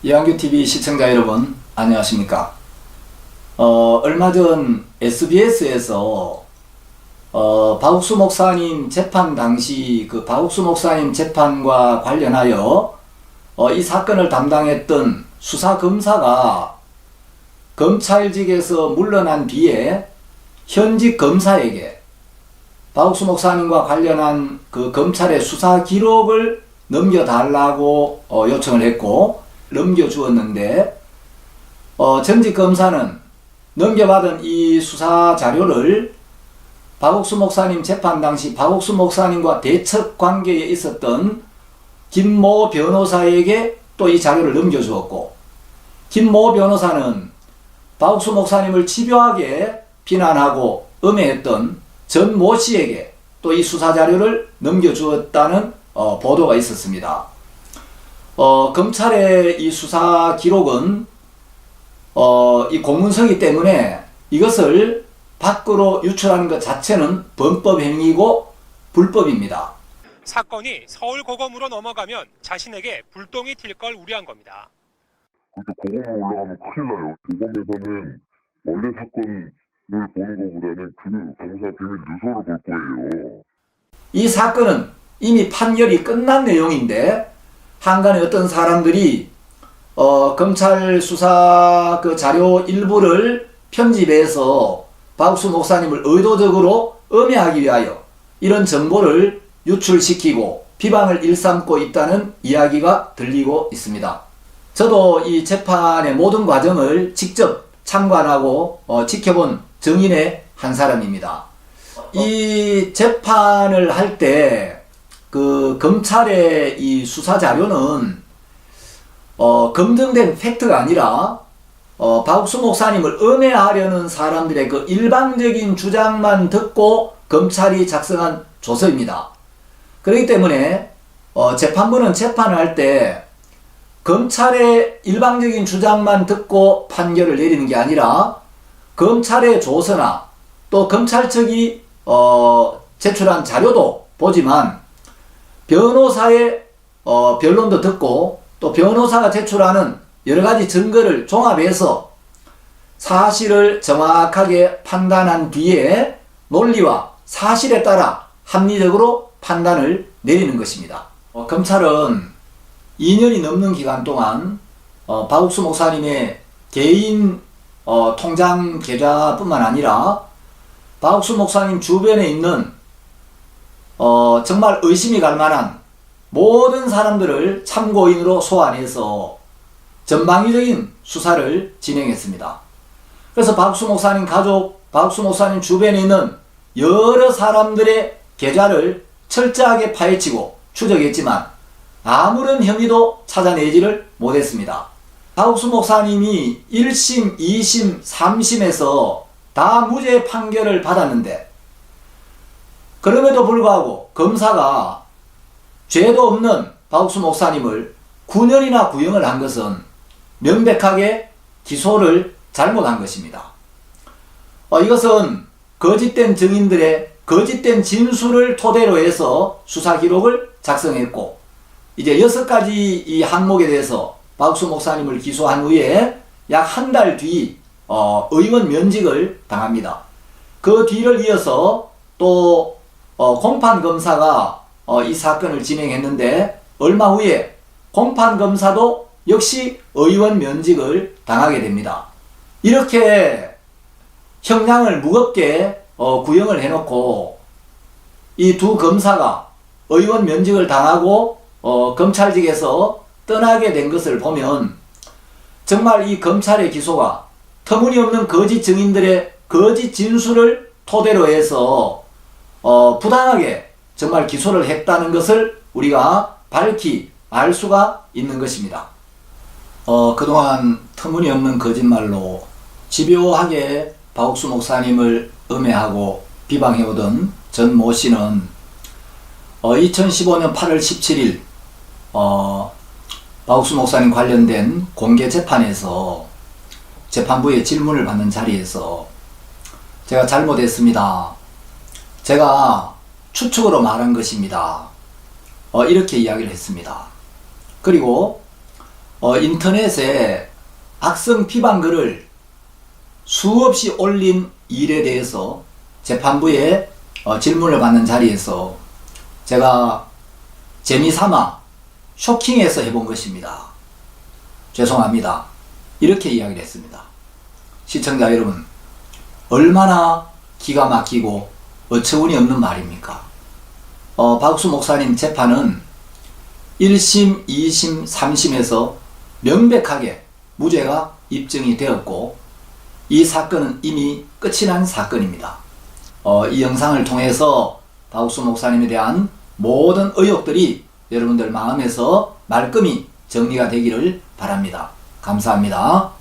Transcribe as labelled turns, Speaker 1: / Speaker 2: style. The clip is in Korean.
Speaker 1: 이한규TV 시청자 여러분 안녕하십니까. 얼마 전 SBS에서 박욱수 목사님 재판 당시 그 박욱수 목사님 재판과 관련하여 이 사건을 담당했던 수사검사가 검찰직에서 물러난 뒤에 현직 검사에게 박욱수 목사님과 관련한 그 검찰의 수사 기록을 넘겨달라고 요청을 했고 넘겨주었는데 전직 검사는 넘겨받은 이 수사 자료를 박욱수 목사님 재판 당시 박욱수 목사님과 대척 관계에 있었던 김모 변호사에게 또 이 자료를 넘겨주었고, 김모 변호사는 박욱수 목사님을 집요하게 비난하고 음해했던 전모 씨에게 또 이 수사 자료를 넘겨주었다는 보도가 있었습니다. 검찰의 이 수사 기록은 이 공문서이기 때문에 이것을 밖으로 유출하는 것 자체는 범법 행위고 불법입니다.
Speaker 2: 사건이 서울고검으로 넘어가면 자신에게 불똥이 튈 걸 우려한 겁니다.
Speaker 3: 그렇게 고검으로 올라가면 큰일 나요. 고검에서는 원래 사건을 보는 것보다는 그 검사 비밀 누설을 볼 거예요.
Speaker 1: 이 사건은 이미 판결이 끝난 내용인데 한간에 어떤 사람들이 검찰 수사 그 자료 일부를 편집해서 박욱수 목사님을 의도적으로 음해하기 위하여 이런 정보를 유출시키고 비방을 일삼고 있다는 이야기가 들리고 있습니다. 저도 이 재판의 모든 과정을 직접 참관하고 지켜본 증인의 한 사람입니다. 이 재판을 할 때 그 검찰의 이 수사 자료는 검증된 팩트가 아니라 박욱수 목사님을 음해하려는 사람들의 그 일방적인 주장만 듣고 검찰이 작성한 조서입니다. 그렇기 때문에 재판부는 재판을 할 때 검찰의 일방적인 주장만 듣고 판결을 내리는 게 아니라 검찰의 조서나 또 검찰 측이 제출한 자료도 보지만 변호사의 변론도 듣고 또 변호사가 제출하는 여러가지 증거를 종합해서 사실을 정확하게 판단한 뒤에 논리와 사실에 따라 합리적으로 판단을 내리는 것입니다. 검찰은 2년이 넘는 기간 동안 박욱수 목사님의 개인 통장 계좌뿐만 아니라 박욱수 목사님 주변에 있는 정말 의심이 갈 만한 모든 사람들을 참고인으로 소환해서 전방위적인 수사를 진행했습니다. 그래서 박욱수 목사님 가족, 박욱수 목사님 주변에 있는 여러 사람들의 계좌를 철저하게 파헤치고 추적했지만 아무런 혐의도 찾아내지를 못했습니다. 박욱수 목사님이 1심, 2심, 3심에서 다 무죄 판결을 받았는데 그럼에도 불구하고 검사가 죄도 없는 박욱수 목사님을 9년이나 구형을 한 것은 명백하게 기소를 잘못한 것입니다. 이것은 거짓된 증인들의 거짓된 진술을 토대로 해서 수사 기록을 작성했고 이제 6가지 이 항목에 대해서 박욱수 목사님을 기소한 후에 약 한 달 뒤 의원 면직을 당합니다. 그 뒤를 이어서 또 공판검사가 이 사건을 진행했는데 얼마 후에 공판검사도 역시 의원 면직을 당하게 됩니다. 이렇게 형량을 무겁게 구형을 해놓고 이 두 검사가 의원 면직을 당하고 검찰직에서 떠나게 된 것을 보면 정말 이 검찰의 기소가 터무니없는 거짓 증인들의 거짓 진술을 토대로 해서 부당하게 정말 기소를 했다는 것을 우리가 밝히 알 수가 있는 것입니다. 그동안 터무니없는 거짓말로 집요하게 박욱수 목사님을 음해하고 비방해오던 전모 씨는 2015년 8월 17일 박욱수 목사님 관련된 공개 재판에서 재판부의 질문을 받는 자리에서 제가 잘못했습니다. 제가 추측으로 말한 것입니다. 이렇게 이야기를 했습니다. 그리고 인터넷에 악성 비방글을 수없이 올린 일에 대해서 재판부에 질문을 받는 자리에서 제가 재미삼아 쇼킹해서 해본 것입니다. 죄송합니다. 이렇게 이야기를 했습니다. 시청자 여러분, 얼마나 기가 막히고 어처구니 없는 말입니까? 박수 목사님 재판은 1심, 2심, 3심에서 명백하게 무죄가 입증이 되었고 이 사건은 이미 끝이 난 사건입니다. 이 영상을 통해서 박수 목사님에 대한 모든 의혹들이 여러분들 마음에서 말끔히 정리가 되기를 바랍니다. 감사합니다.